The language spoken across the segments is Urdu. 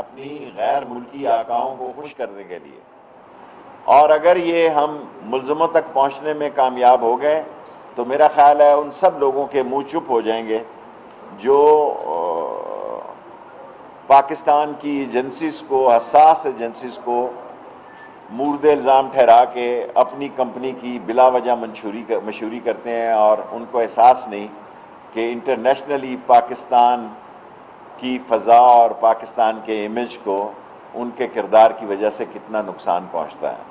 اپنی غیر ملکی آقاؤں کو خوش کرنے کے لیے، اور اگر یہ ہم ملزموں تک پہنچنے میں کامیاب ہو گئے تو میرا خیال ہے ان سب لوگوں کے منہ چپ ہو جائیں گے جو پاکستان کی ایجنسیز کو، حساس ایجنسیز کو مورد الزام ٹھہرا کے اپنی کمپنی کی بلا وجہ مشہوری کرتے ہیں، اور ان کو احساس نہیں کہ انٹرنیشنلی پاکستان کی فضا اور پاکستان کے امیج کو ان کے کردار کی وجہ سے کتنا نقصان پہنچتا ہے۔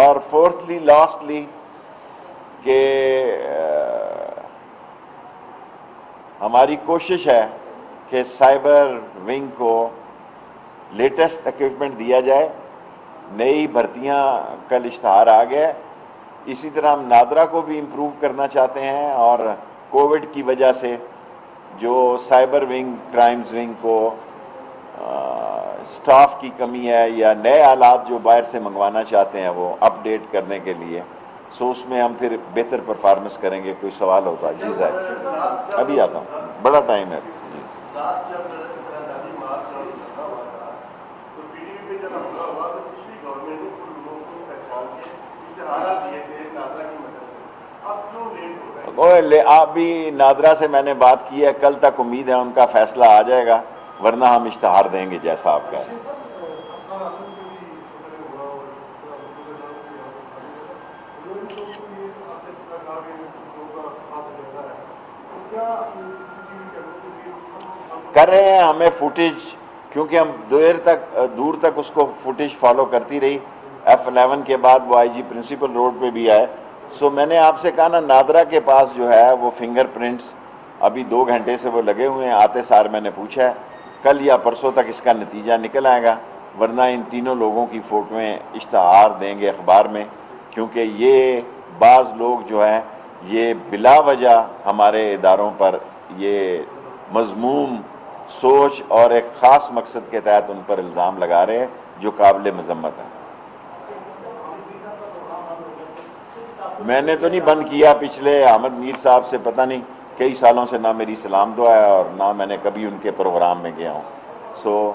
اور فورتھلی لاسٹلی کہ ہماری کوشش ہے کہ سائبر ونگ کو لیٹسٹ ایکوپمنٹ دیا جائے۔ نئی بھرتیاں کل اشتہار آ گیا، اسی طرح ہم نادرا کو بھی امپروو کرنا چاہتے ہیں، اور کووڈ کی وجہ سے جو سائبر ونگ، کرائمز ونگ کو سٹاف کی کمی ہے یا نئے آلات جو باہر سے منگوانا چاہتے ہیں وہ اپ ڈیٹ کرنے کے لیے، سو اس میں ہم پھر بہتر پرفارمنس کریں گے۔ کوئی سوال ہوتا ہے؟ جی صاحب، ابھی آتا ہوں، بڑا ٹائم ہے۔ ابھی نادرا سے میں نے بات کی ہے، کل تک امید ہے ان کا فیصلہ آ جائے گا، ورنہ ہم اشتہار دیں گے جیسا آپ کہہ رہے ہیں۔ کر رہے ہیں، ہمیں فوٹیج، کیونکہ ہم دور تک اس کو فوٹیج فالو کرتی رہی۔ F11 کے بعد وہ آئی جی پرنسپل روڈ پہ بھی آئے، سو میں نے آپ سے کہا نا، نادرا کے پاس جو ہے وہ فنگر پرنٹس ابھی 2 گھنٹے سے وہ لگے ہوئے ہیں۔ آتے سار میں نے پوچھا ہے کل یا پرسوں تک اس کا نتیجہ نکل آئے گا، ورنہ ان تینوں لوگوں کی فوٹویں اشتہار دیں گے اخبار میں، کیونکہ یہ بعض لوگ جو ہیں یہ بلا وجہ ہمارے اداروں پر یہ مذموم سوچ اور ایک خاص مقصد کے تحت ان پر الزام لگا رہے ہیں جو قابل مذمت ہے۔ میں نے تو نہیں بند کیا، پچھلے احمد میر صاحب سے پتہ نہیں کئی سالوں سے نہ میری سلام دعا ہے اور نہ میں نے کبھی ان کے پروگرام میں گیا ہوں، سو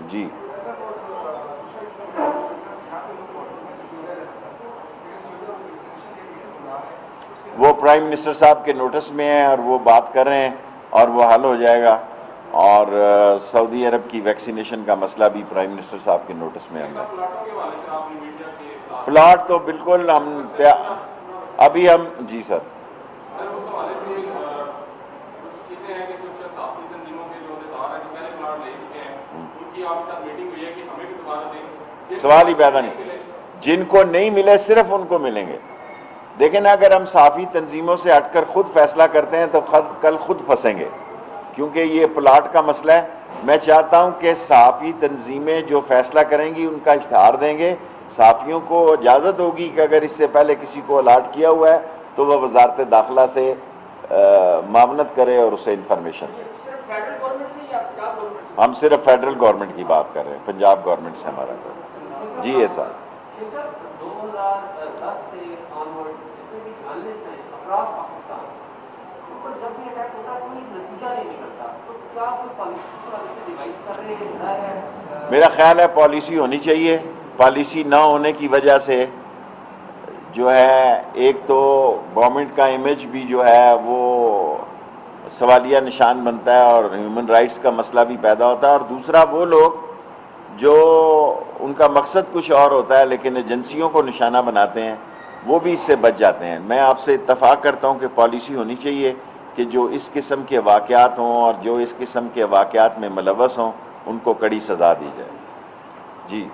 جی۔ وہ پرائم منسٹر صاحب کے نوٹس میں ہے اور وہ بات کر رہے ہیں اور وہ حل ہو جائے گا، اور سعودی عرب کی ویکسینیشن کا مسئلہ بھی پرائم منسٹر صاحب کے نوٹس میں ہے۔ پلاٹ تو بالکل ابھی ہم جی سر، سوال ہی پیدا نہیں، جن کو نہیں ملے صرف ان کو ملیں گے۔ دیکھیں نا، اگر ہم صحافی تنظیموں سے ہٹ کر خود فیصلہ کرتے ہیں تو کل خود پھنسیں گے، کیونکہ یہ پلاٹ کا مسئلہ ہے۔ میں چاہتا ہوں کہ صحافی تنظیمیں جو فیصلہ کریں گی ان کا اشتہار دیں گے۔ صحافیوں کو اجازت ہوگی کہ اگر اس سے پہلے کسی کو الاٹ کیا ہوا ہے تو وہ وزارت داخلہ سے معاونت کرے اور اسے انفارمیشن دے۔ ہم صرف فیڈرل گورنمنٹ کی بات کر رہے ہیں، پنجاب گورنمنٹ سے ہمارا کوئی جی ہے صاحب۔ میرا خیال ہے پالیسی ہونی چاہیے۔ پالیسی نہ ہونے کی وجہ سے جو ہے ایک تو گورنمنٹ کا امیج بھی جو ہے وہ سوالیہ نشان بنتا ہے اور ہیومن رائٹس کا مسئلہ بھی پیدا ہوتا ہے، اور دوسرا وہ لوگ جو ان کا مقصد کچھ اور ہوتا ہے لیکن ایجنسیوں کو نشانہ بناتے ہیں وہ بھی اس سے بچ جاتے ہیں۔ میں آپ سے اتفاق کرتا ہوں کہ پالیسی ہونی چاہیے کہ جو اس قسم کے واقعات ہوں اور جو اس قسم کے واقعات میں ملوث ہوں ان کو کڑی سزا دی جائے۔ جی،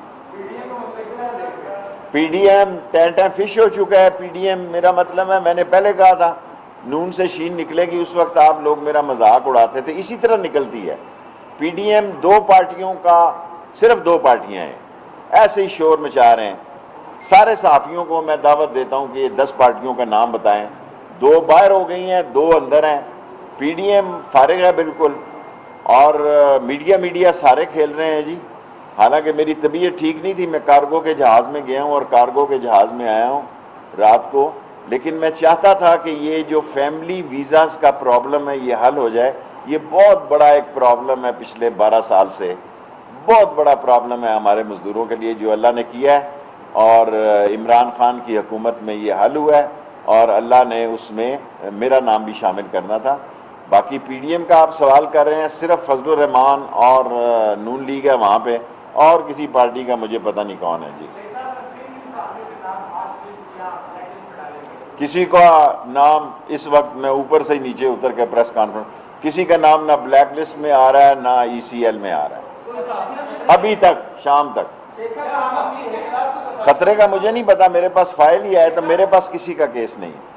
پی ڈی ایم ٹینٹ فش ہو چکا ہے۔ پی ڈی ایم، میرا مطلب ہے، میں نے پہلے کہا تھا نون سے شین نکلے گی، اس وقت آپ لوگ میرا مذاق اڑاتے تھے، اسی طرح نکلتی ہے۔ پی ڈی ایم 2 پارٹیوں کا، صرف 2 پارٹیاں ہیں، ایسے ہی شور مچا رہے ہیں۔ سارے صحافیوں کو میں دعوت دیتا ہوں کہ یہ 10 پارٹیوں کا نام بتائیں، 2 باہر ہو گئی ہیں، 2 اندر ہیں۔ پی ڈی ایم فارغ ہے بالکل، اور میڈیا سارے کھیل رہے ہیں جی۔ حالانکہ میری طبیعت ٹھیک نہیں تھی، میں کارگو کے جہاز میں گیا ہوں اور کارگو کے جہاز میں آیا ہوں رات کو، لیکن میں چاہتا تھا کہ یہ جو فیملی ویزاز کا پرابلم ہے یہ حل ہو جائے۔ یہ بہت بڑا ایک پرابلم ہے پچھلے 12 سال سے۔ بہت بڑا پرابلم ہے ہمارے مزدوروں کے لیے جو اللہ نے کیا ہے، اور عمران خان کی حکومت میں یہ حل ہوا ہے، اور اللہ نے اس میں میرا نام بھی شامل کرنا تھا۔ باقی پی ڈی ایم کا آپ سوال کر رہے ہیں، صرف فضل الرحمان اور نون لیگ ہے وہاں پہ، اور کسی پارٹی کا مجھے پتہ نہیں کون ہے جی۔ کسی کا نام اس وقت، میں اوپر سے نیچے اتر کے پریس کانفرنس، کسی کا نام نہ بلیک لسٹ میں آ رہا ہے نہ ای سی ایل میں آ رہا ہے ابھی تک، شام تک۔ خطرے کا مجھے نہیں پتا، میرے پاس فائل ہی ہے تو میرے پاس کسی کا کیس نہیں ہے۔